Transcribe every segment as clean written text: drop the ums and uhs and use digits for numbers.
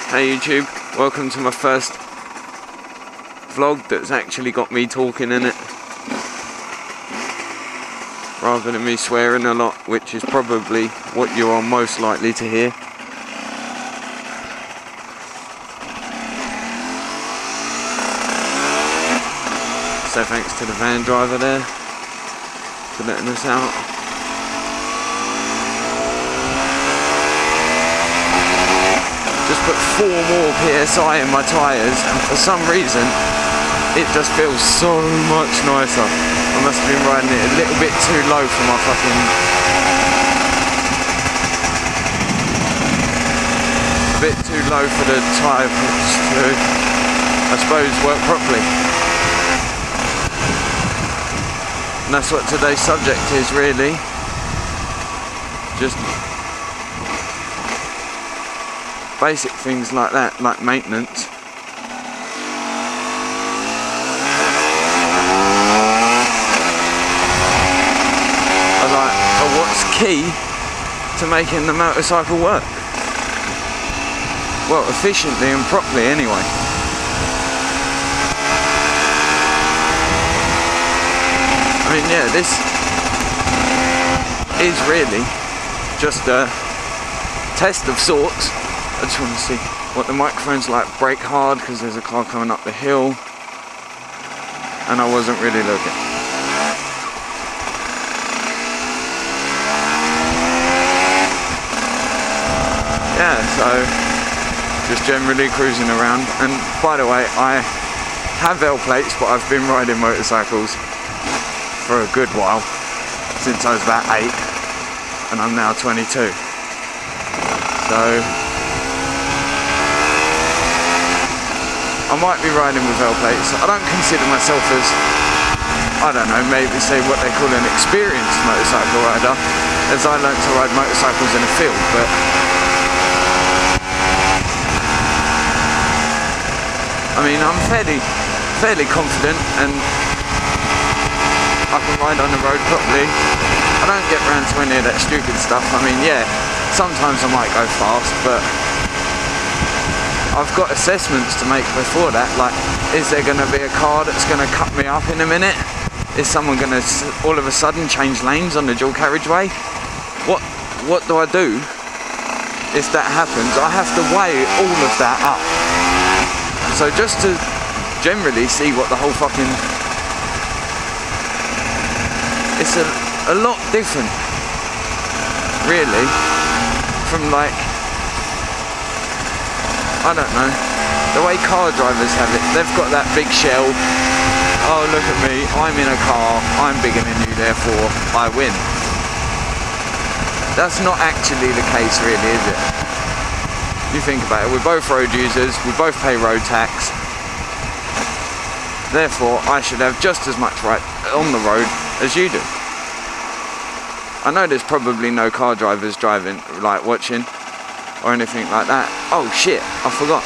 Hey YouTube, welcome to my first vlog that's actually got me talking in it rather than me swearing a lot, which is probably what you are most likely to hear. So thanks to the van driver there for letting us out. Just put 4 more PSI in my tyres, and for some reason it just feels so much nicer. I must have been riding it a little bit too low for my a bit too low for the tyre push to, I suppose, work properly. And that's what today's subject is, really. Just basic things like that, like maintenance. Or what's key to making the motorcycle work? Well, efficiently and properly anyway. I mean, yeah, this is really just a test of sorts. I just want to see what the microphone's like. Brake hard because there's a car coming up the hill and I wasn't really looking. Yeah, so just generally cruising around. And by the way, I have L plates, but I've been riding motorcycles for a good while, since I was about 8 and I'm now 22. So I might be riding with L plates. I don't consider myself as, I don't know, maybe say what they call an experienced motorcycle rider, as I learnt to ride motorcycles in a field, but I mean, I'm fairly confident and I can ride on the road properly. I don't get around to any of that stupid stuff. I mean, yeah, sometimes I might go fast, but I've got assessments to make before that, like, is there going to be a car that's going to cut me up in a minute? Is someone going to all of a sudden change lanes on the dual carriageway? What do I do if that happens? I have to weigh all of that up. So just to generally see what the whole fucking... It's a lot different, really, from like, I don't know, the way car drivers have it. They've got that big shell. Oh, look at me, I'm in a car, I'm bigger than you, therefore I win. That's not actually the case, really, is it? You think about it, we're both road users, we both pay road tax. Therefore, I should have just as much right on the road as you do. I know there's probably no car drivers driving, like watching, or anything like that. Oh shit, I forgot.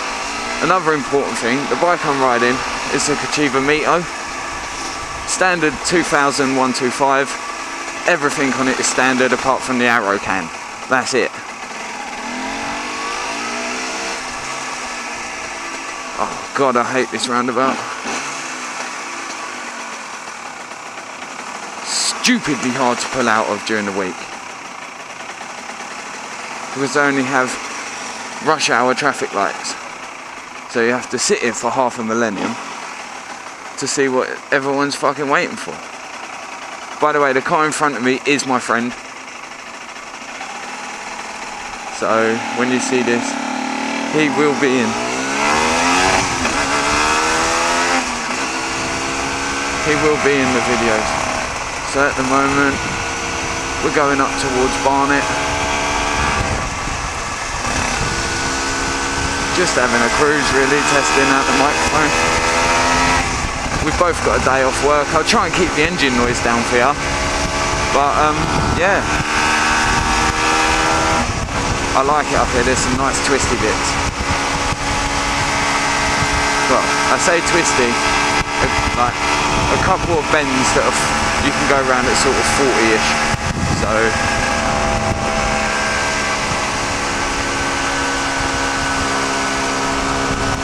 Another important thing, the bike I'm riding is a Kachiva Mito. Standard 2000 125. Everything on it is standard apart from the arrow can. That's it. Oh god, I hate this roundabout. Stupidly hard to pull out of during the week, because they only have rush hour traffic lights, so you have to sit here for half a millennium to see what everyone's fucking waiting for. By the way, the car in front of me is my friend, so when you see this, he will be in. He will be in the videos. So at the moment, we're going up towards Barnet. Just having a cruise, really, testing out the microphone. We've both got a day off work. I'll try and keep the engine noise down for you. But, yeah. I like it up here, there's some nice twisty bits. Well, I say twisty, like a couple of bends that you can go around at sort of 40-ish, so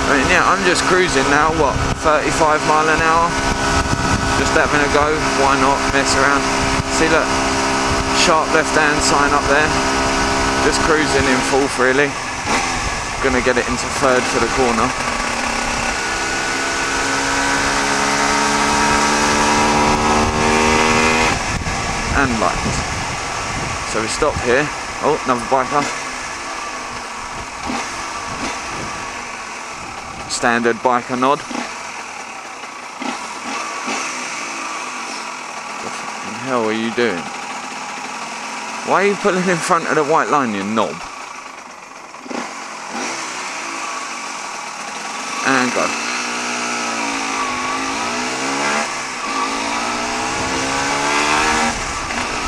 I mean, yeah, I'm just cruising now, what, 35 mile an hour? Just having a go, why not mess around? See, look, sharp left hand sign up there. Just cruising in fourth, really. Gonna get it into third for the corner. And light. So we stop here. Oh, another biker. Standard biker nod. What the hell are you doing? Why are you pulling in front of the white line, you knob? And go.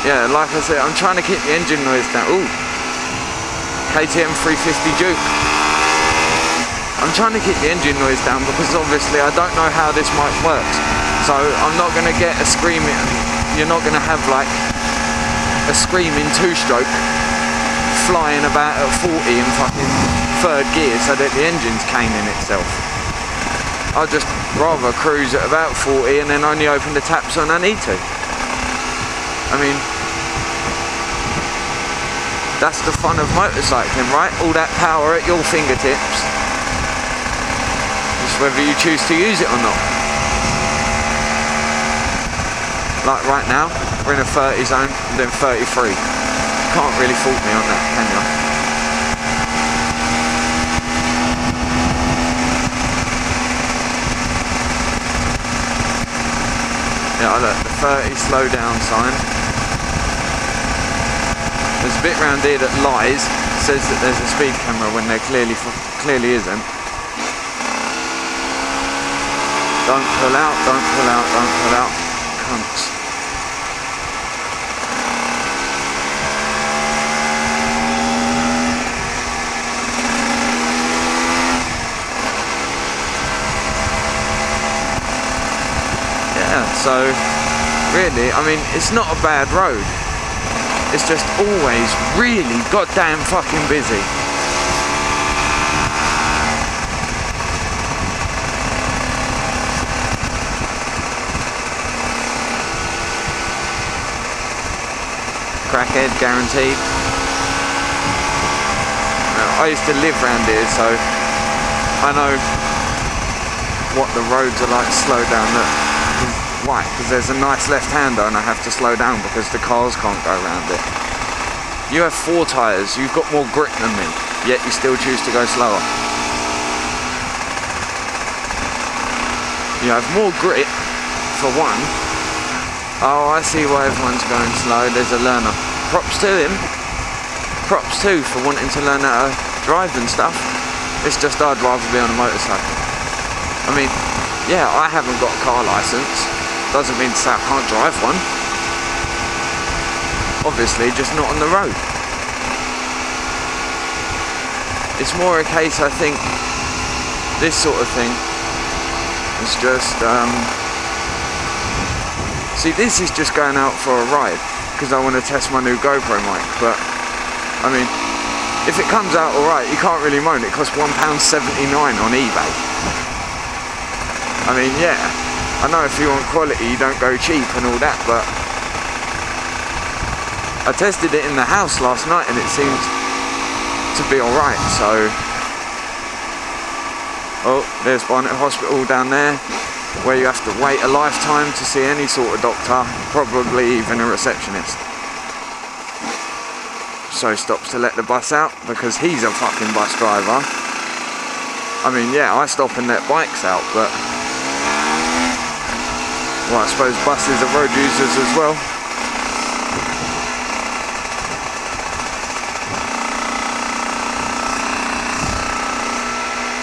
Yeah, like I said, I'm trying to keep the engine noise down. Ooh, KTM 350 Duke. I'm trying to keep the engine noise down because obviously I don't know how this mic works. So I'm not going to get a screaming, you're not going to have like a screaming two-stroke flying about at 40 in fucking third gear so that the engine's caning itself. I'll just rather cruise at about 40 and then only open the taps when I need to. I mean, that's the fun of motorcycling, right? All that power at your fingertips. Just whether you choose to use it or not. Like right now, we're in a 30 zone, and then 33. Can't really fault me on that, can you? Yeah, look, the 30 slow down sign. There's a bit round here that lies, says that there's a speed camera when there clearly isn't. Don't pull out, don't pull out, don't pull out. Cunts. Yeah, so really, I mean, it's not a bad road. It's just always really goddamn fucking busy. Crackhead, guaranteed. I used to live around here, so I know what the roads are like slow down. Look. Why? Because there's a nice left-hander and I have to slow down because the cars can't go around it. You have 4 tyres, you've got more grit than me, yet you still choose to go slower. You have more grit, for one. Oh, I see why everyone's going slow, there's a learner. Props to him. Props too for wanting to learn how to drive and stuff. It's just I'd rather be on a motorcycle. I mean, yeah, I haven't got a car licence. Doesn't mean to say I can't drive one. Obviously, just not on the road. It's more a case, I think, this sort of thing is just, see, this is just going out for a ride, because I want to test my new GoPro mic, but, I mean, if it comes out alright, you can't really moan. It costs £1.79 on eBay. I mean, yeah. I know if you want quality you don't go cheap and all that, but I tested it in the house last night and it seemed to be alright, so... Oh, there's Barnet Hospital down there, where you have to wait a lifetime to see any sort of doctor, probably even a receptionist. So stops to let the bus out, because he's a fucking bus driver. I mean, yeah, I stop and let bikes out, but... Well, I suppose buses are road users as well.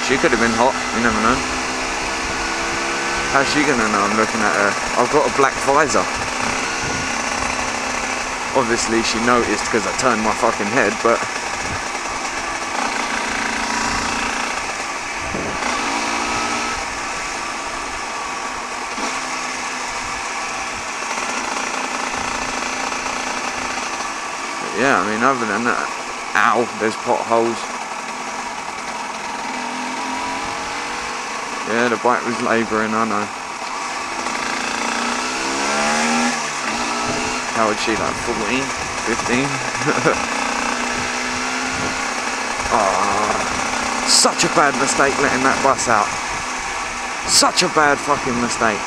She could have been hot, you never know. How's she gonna know I'm looking at her? I've got a black visor. Obviously she noticed because I turned my fucking head, but... yeah, I mean, other than that, ow, there's potholes. Yeah, the bike was labouring, I know. How old is she, like 14, 15? Oh, such a bad mistake letting that bus out. Such a bad fucking mistake.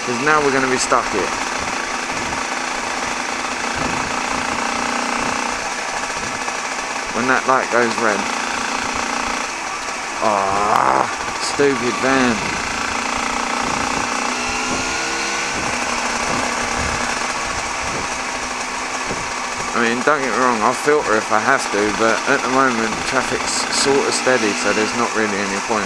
Because now we're going to be stuck here. When that light goes red. Ah, stupid van. I mean, don't get me wrong, I'll filter if I have to, but at the moment traffic's sort of steady, so there's not really any point.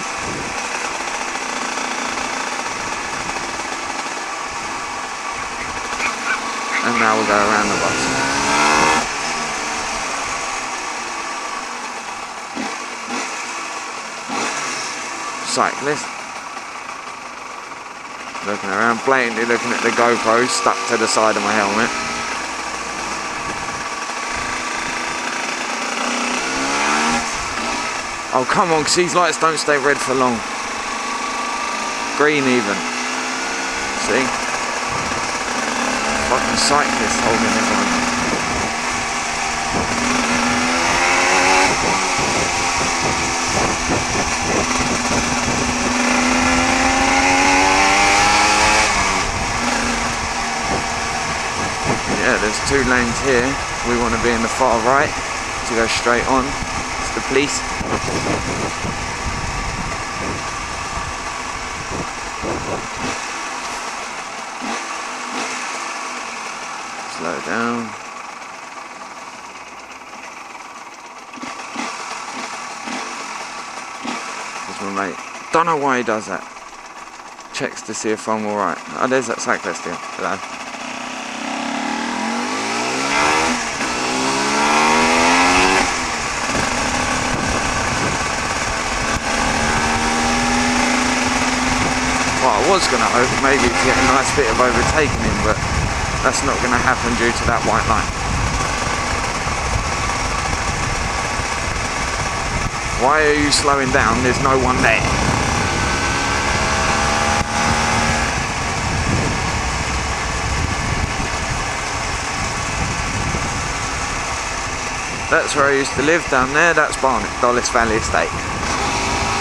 And now we'll go around the bus. Cyclist. Looking around, blatantly looking at the GoPro stuck to the side of my helmet. Oh, come on, because these lights don't stay red for long. Green even. See? Fucking cyclists holding everyone. Yeah, there's 2 lanes here. We want to be in the far right to go straight on. It's the police. Slow down. There's my mate. Don't know why he does that. Checks to see if I'm alright. Oh, there's that cyclist here. Hello. Well, I was going to hope maybe to get a nice bit of overtaking him, but that's not going to happen due to that white line. Why are you slowing down? There's no one there. That's where I used to live down there. That's Barnet, Dollis Valley Estate.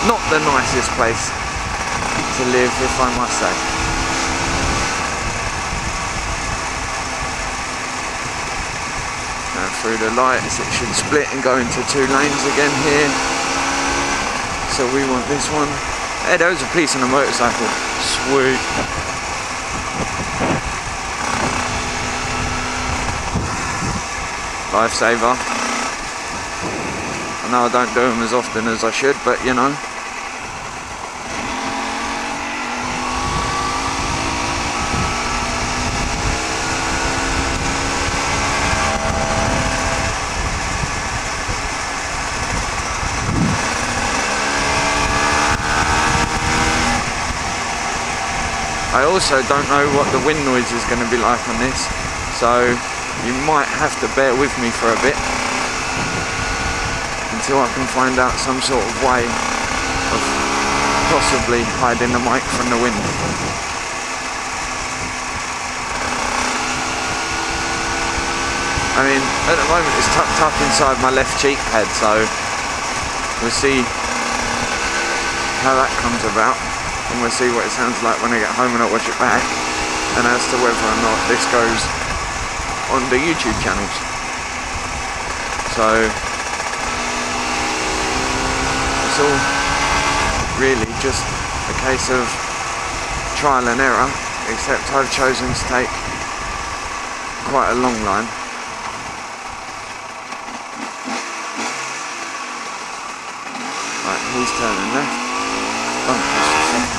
Not the nicest place to live, if I must say. Now through the lights, it should split and go into 2 lanes again here. So we want this one. Hey, there was a police on a motorcycle. Sweet. Lifesaver. I know I don't do them as often as I should, but you know. I also don't know what the wind noise is going to be like on this, so you might have to bear with me for a bit until I can find out some sort of way of possibly hiding the mic from the wind. I mean, at the moment it's tucked up inside my left cheek pad, so we'll see how that comes about. And we'll see what it sounds like when I get home and I watch it back, and as to whether or not this goes on the YouTube channels. So it's all really just a case of trial and error, except I've chosen to take quite a long line. Right, he's turning left. Oh, just a second.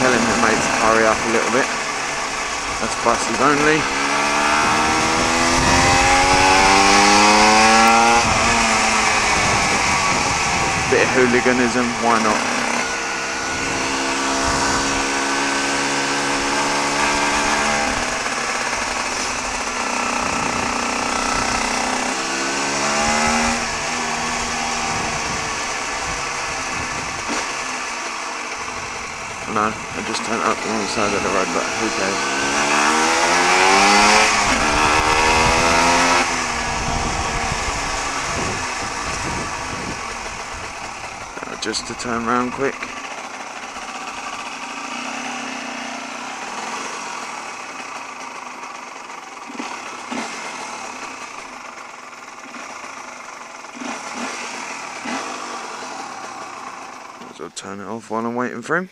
Telling the mate to hurry up a little bit. That's buses only. Bit of hooliganism, why not? wrong side of the road, but who cares? Just to turn around quick. So I'll turn it off while I'm waiting for him.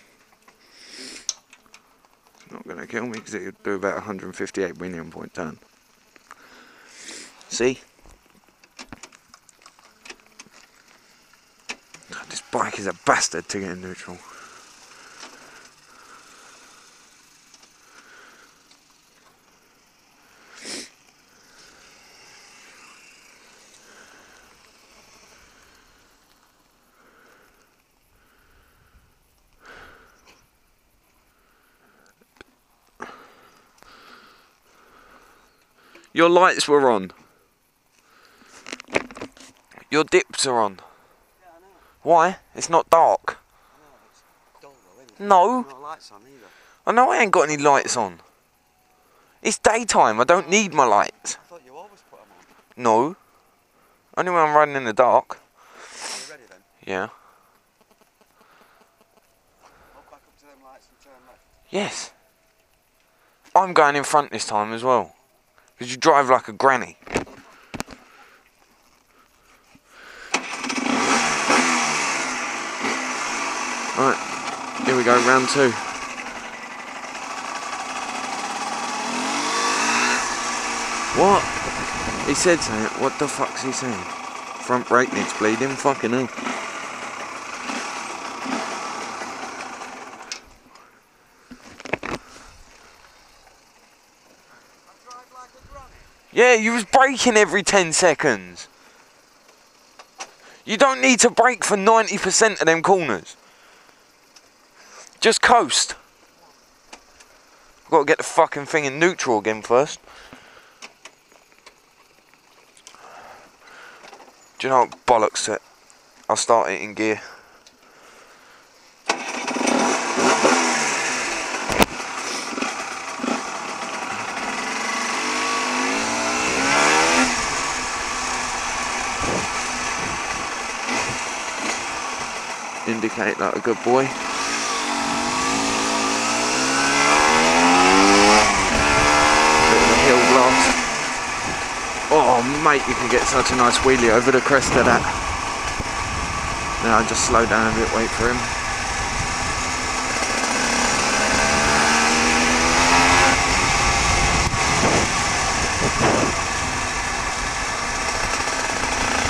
It's not going to kill me because it'll do about 158 million point turn. See? This bike is a bastard to get in neutral. Your lights were on. Your dips are on. Yeah, I know. Why? It's not dark. I know, it's dull though, isn't it? No. No lights on either. I know I ain't got any lights on. It's daytime, I don't need my lights. I thought you always put them on. No. Only when I'm riding in the dark. Are you ready then? Yeah. Walk back up to them lights and turn left. Yes. I'm going in front this time as well. Because you drive like a granny. Right, here we go, round 2. What? He said something. What the fuck's he saying? Front brake needs bleeding? Fucking hell. Yeah, you was braking every 10 seconds. You don't need to brake for 90% of them corners. Just coast. I've got to get the fucking thing in neutral again first. Do you know what bollocks it? I'll start it in gear. Indicate like a good boy. Bit of a hill blast. Oh mate, you can get such a nice wheelie over the crest of that. Now I'll just slow down a bit, wait for him.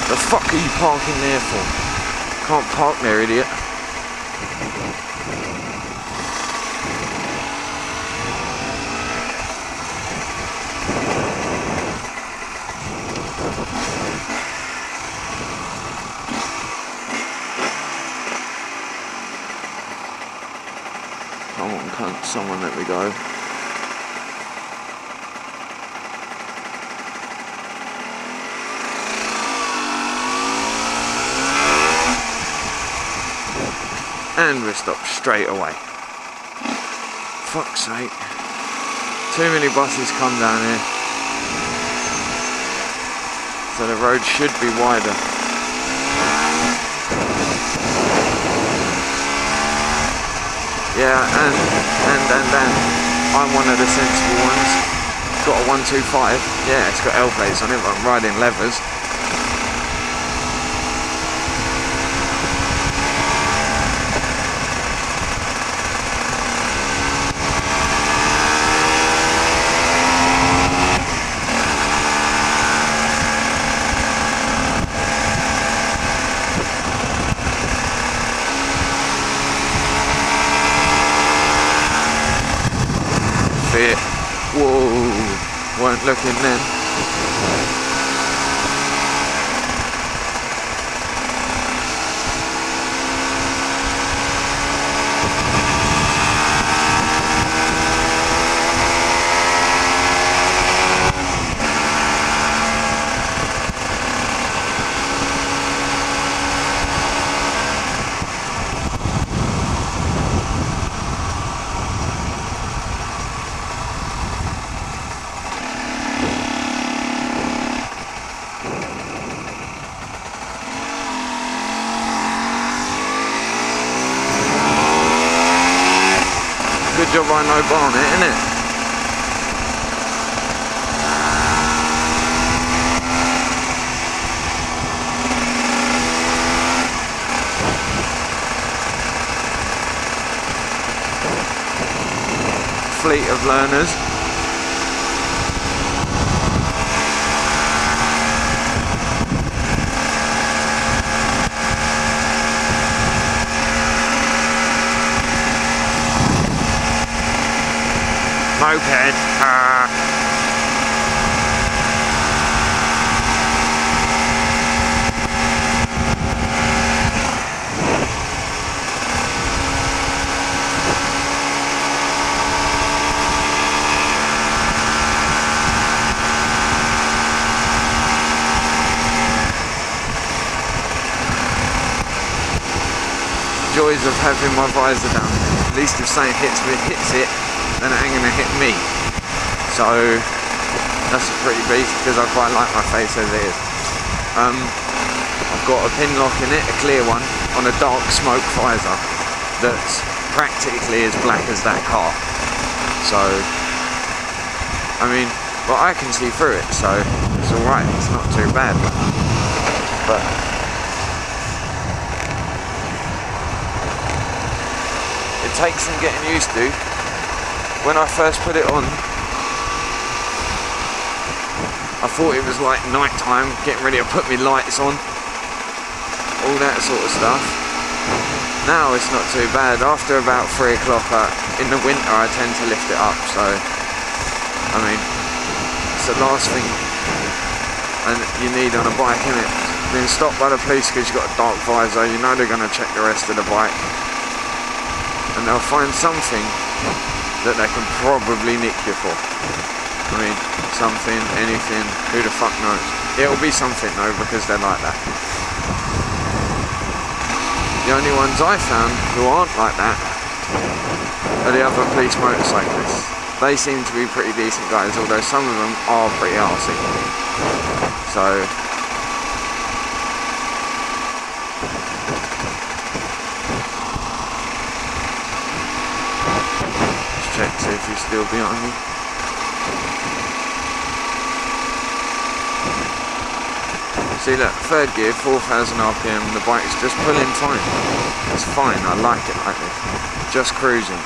The fuck are you parking there for? Can't park there, idiot. Come on, cunt, someone let me go. And we're stopped straight away. Fuck's sake. Too many buses come down here. So the road should be wider. Yeah, and I'm one of the sensible ones. Got a 125. Yeah, it's got L plates on it, but I'm riding levers. Whoa, weren't looking then. why no barnet, innit? Fleet of learners. Moped. Joys of having my visor down. At least if something hits it, then it ain't gonna hit me. So that's a pretty beast because I quite like my face as it is. I've got a pin lock in it, a clear one, on a dark smoke visor that's practically as black as that car. So, I mean, well, I can see through it, so it's alright, it's not too bad. But it takes some getting used to. When I first put it on, I thought it was like night time, getting ready to put my lights on, all that sort of stuff. Now it's not too bad. After about 3 o'clock in the winter, I tend to lift it up. So, I mean, it's the last thing and you need on a bike, isn't it? Being stopped by the police because you've got a dark visor, you know they're going to check the rest of the bike, and they'll find something that they can probably nick you for. I mean, something, anything, who the fuck knows? It'll be something though, because they're like that. The only ones I found who aren't like that are the other police motorcyclists. They seem to be pretty decent guys, although some of them are pretty arsey. So, check, see if he's still behind me. See look, third gear, 4,000 RPM, the bike's just pulling fine. It's fine, I like it like this. Just cruising.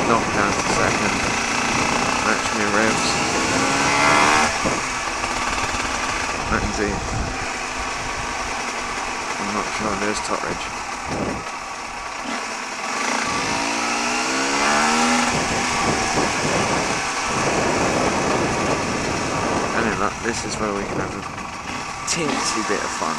Knock down to second. Match me revs. That's it. I'm not sure, there's Totteridge. This is where we can have a teensy bit of fun.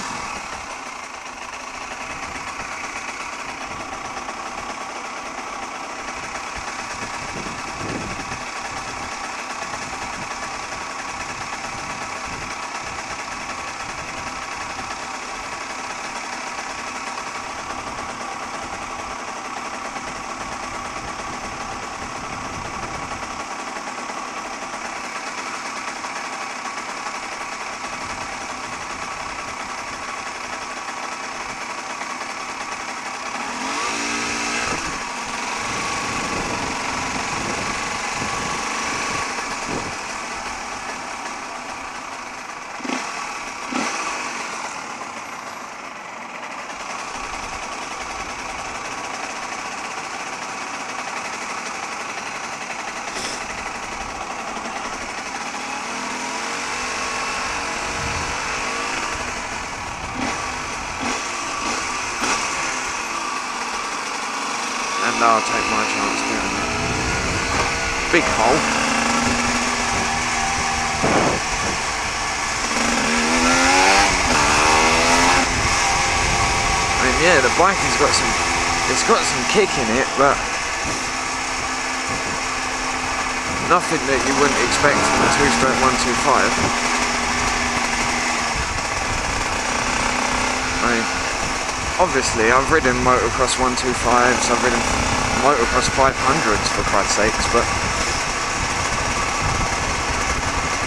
I'll take my chance down there. Big hole. I mean, yeah, the bike has got some kick in it, but nothing that you wouldn't expect from a 2-stroke 125. I mean, obviously, I've ridden motocross 125s, I've ridden motocross 500s for Christ's sakes, but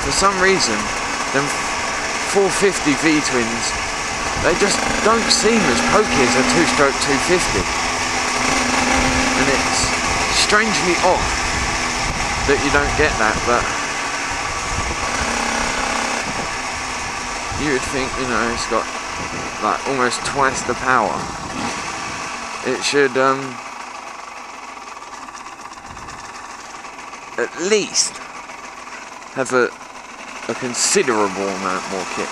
for some reason, them 450 V-twins, they just don't seem as pokey as a 2-stroke 250. And it's strangely odd that you don't get that, but you would think, you know, it's got like almost twice the power. It should at least have a considerable amount more kick.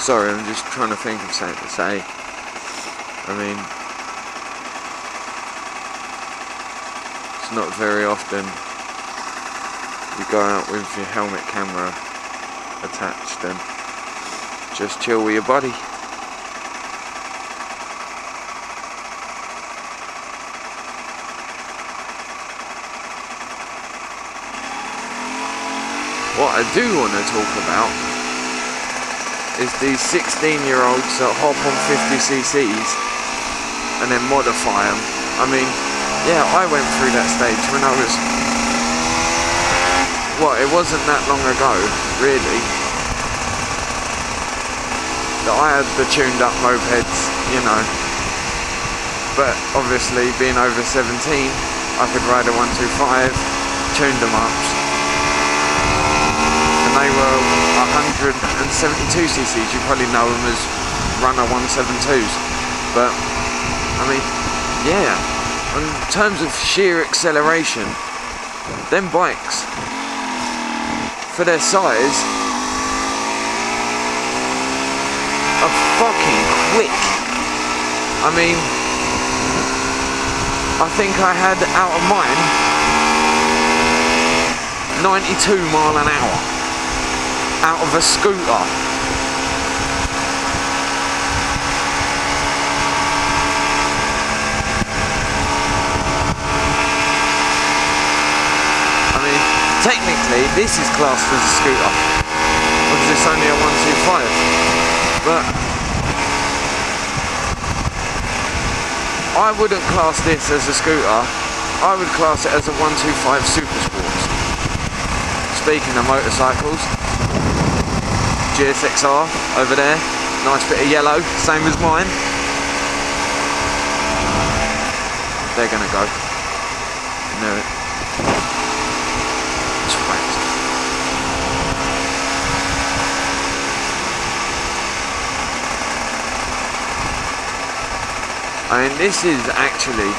Sorry, I'm just trying to think of something to say. I mean, it's not very often you go out with your helmet camera attached and just chill with your buddy. What I do want to talk about is these 16-year-olds that hop on 50cc's and then modify them. I mean, yeah, I went through that stage when I was, well, it wasn't that long ago, really, that I had the tuned up mopeds, you know, but obviously being over 17, I could ride a 125, tuned them up, and they were 172cc's. You probably know them as Runner 172s, but I mean, yeah, in terms of sheer acceleration, them bikes, for their size, are fucking quick. I mean, I think I had out of mine 92 mile an hour out of a scooter. I mean, technically this is classed as a scooter because it's only a 125, but I wouldn't class this as a scooter. I would class it as a 125 Super Sports. Speaking of motorcycles, GSXR over there, nice bit of yellow, same as mine. They're gonna go. I know it. Twat. I mean, this is actually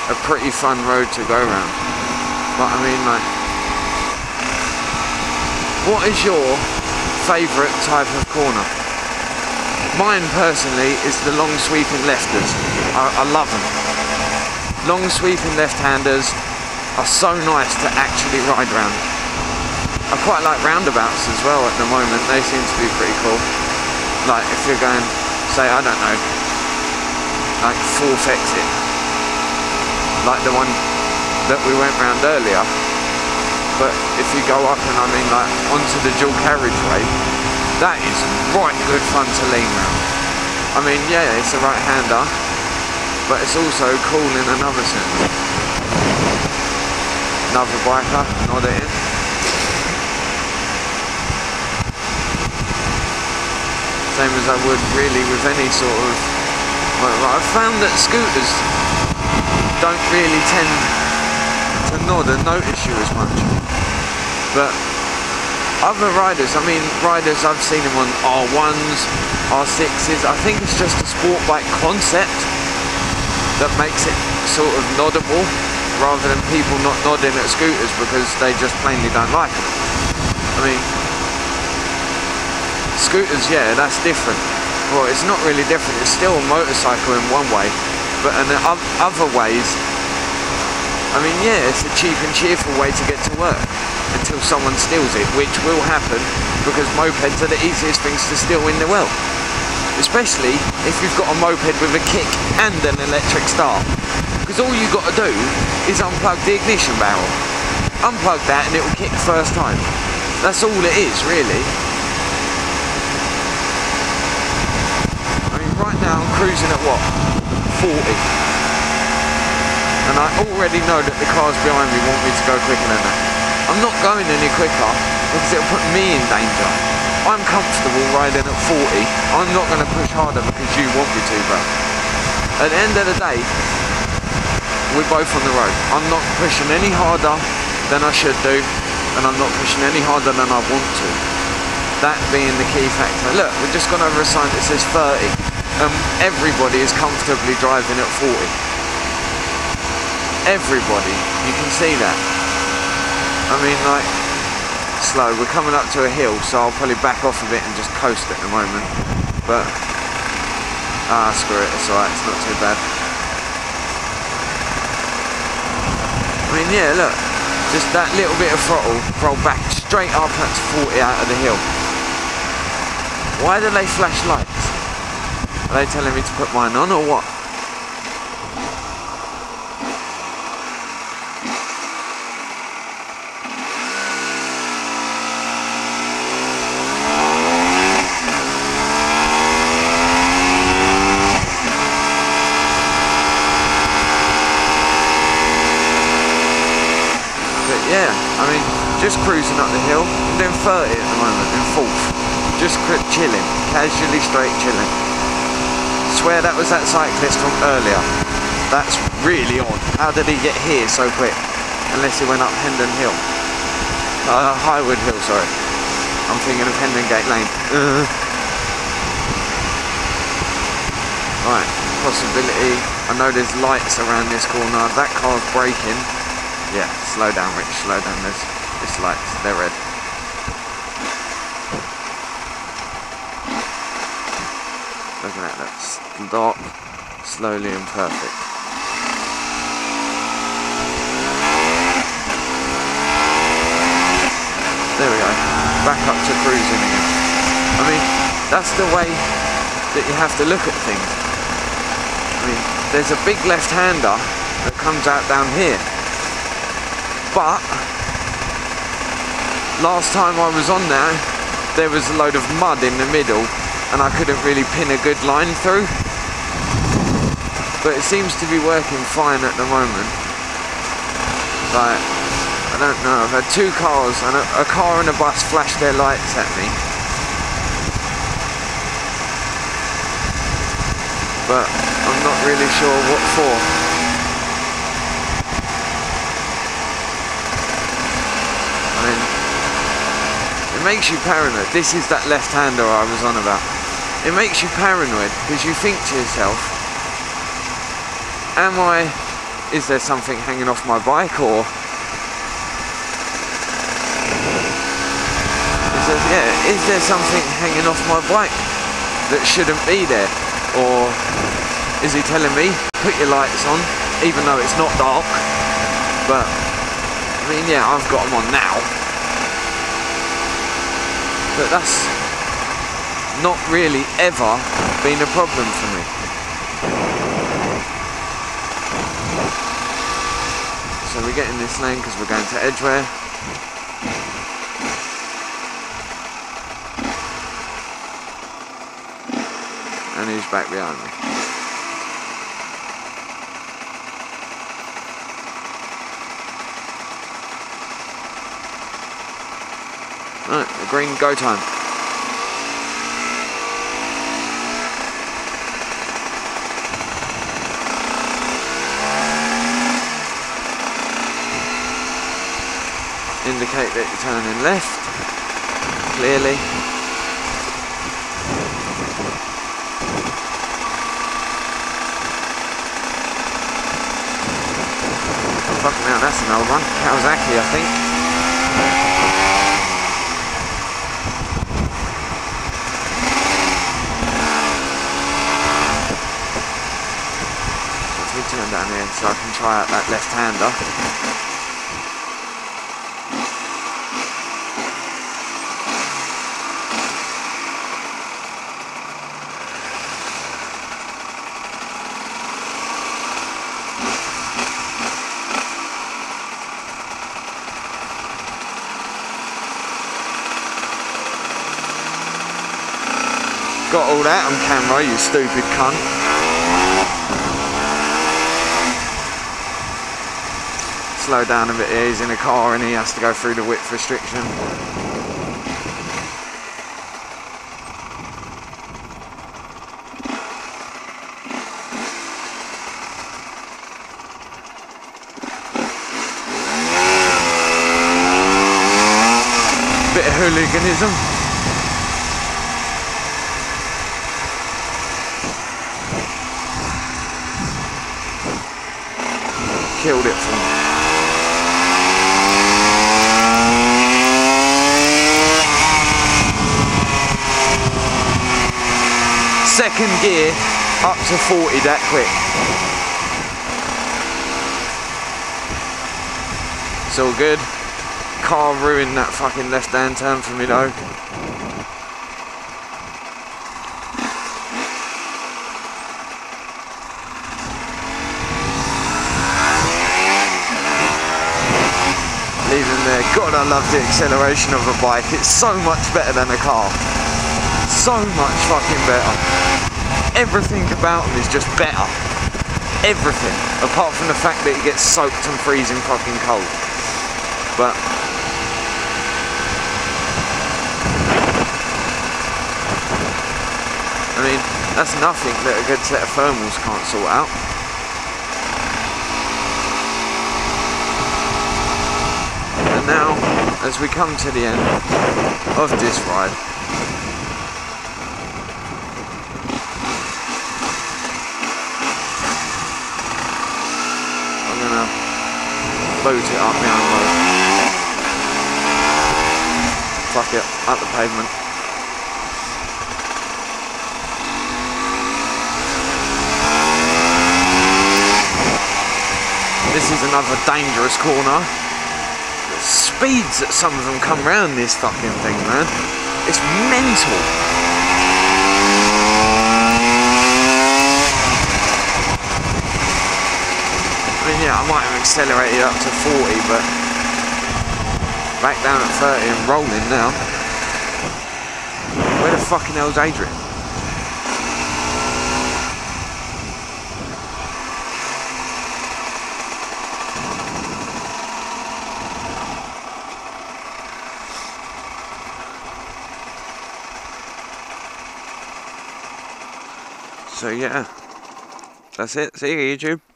a pretty fun road to go around. But I mean, like, what is your favourite type of corner? Mine personally is the long sweeping lefters. I love them. Long sweeping left-handers are so nice to actually ride around. I quite like roundabouts as well at the moment. They seem to be pretty cool. Like if you're going, say, I don't know, like fourth exit, like the one that we went round earlier. But if you go up and I mean like onto the dual carriageway, that is right good fun to lean round. I mean, yeah, it's a right-hander, but it's also cool in another sense. Another biker, nod it in. Same as I would really with any sort of, well, I've found that scooters don't really tend to nod and notice you as much. But other riders, I mean riders I've seen them on R1s, R6s, I think it's just a sport bike concept that makes it sort of noddable rather than people not nodding at scooters because they just plainly don't like them. I mean, scooters, yeah, that's different. Well, it's not really different, it's still a motorcycle in one way, but in other ways, I mean, yeah, it's a cheap and cheerful way to get to work until someone steals it, which will happen because mopeds are the easiest things to steal in the world. Especially if you've got a moped with a kick and an electric start. Because all you've got to do is unplug the ignition barrel. Unplug that and it will kick first time. That's all it is, really. I mean, right now I'm cruising at what? 40. and I already know that the cars behind me want me to go quicker than that. I'm not going any quicker because it'll put me in danger. I'm comfortable riding at 40. I'm not going to push harder because you want me to, bro. At the end of the day, we're both on the road. I'm not pushing any harder than I should do, and I'm not pushing any harder than I want to. That being the key factor. Look, we've just gone over a sign that says 30. Everybody is comfortably driving at 40. Everybody, you can see that. I mean, like, slow. We're coming up to a hill, so I'll probably back off a bit and just coast at the moment. But, screw it, it's alright, it's not too bad. I mean, yeah, look, just that little bit of throttle, roll back straight up at 40 out of the hill. Why do they flash lights? Are they telling me to put mine on or what? Yeah, I mean, just cruising up the hill. I'm doing 30 at the moment in fourth. Just chilling, casually straight chilling. Swear that was that cyclist from earlier. That's really odd. How did he get here so quick? Unless he went up Hendon Hill. Highwood Hill, sorry. I'm thinking of Hendon Gate Lane. Right, possibility. I know there's lights around this corner. That car's braking. Yeah, slow down, Rich, slow down. There's lights, they're red. Look at that, that's dark, slowly and perfect. There we go, back up to cruising again. I mean, that's the way that you have to look at things. I mean, there's a big left-hander that comes out down here. But last time I was on there was a load of mud in the middle and I couldn't really pin a good line through. But it seems to be working fine at the moment. Like, I don't know, I've had two cars and a car and a bus flash their lights at me. But I'm not really sure what for. It makes you paranoid. This is that left-hander I was on about. It makes you paranoid because you think to yourself, is there something hanging off my bike, or is there something hanging off my bike that shouldn't be there? Or is he telling me, put your lights on, even though it's not dark? But, I mean, yeah, I've got them on now. But that's not really ever been a problem for me. So we get in this lane because we're going to Edgware. And he's back behind me. Right, the green go time. Indicate that you're turning left, clearly. Fuck me out, that's an old one. Kawasaki, I think. Turn down here so I can try out that left-hander. Got all that on camera, you stupid cunt. slow down a bit here. He's in a car and he has to go through the width restriction. Bit of hooliganism. Killed it for me. Second gear up to 40 that quick. It's all good. Car ruined that fucking left hand turn for me though. Leave him there. God, I love the acceleration of a bike. It's so much better than a car. So much fucking better. Everything about him is just better. Everything. Apart from the fact that it gets soaked and freezing fucking cold. But I mean, that's nothing that a good set of thermals can't sort out. And now, as we come to the end of this ride, I'm gonna boot it up my own way. Fuck it, up the pavement. This is another dangerous corner. The speeds that some of them come round this fucking thing, man. It's mental. I mean, yeah, I might have accelerated up to 40, but back down at 30 and rolling now. Where the fucking hell's Adrian? So yeah, that's it. See you, YouTube.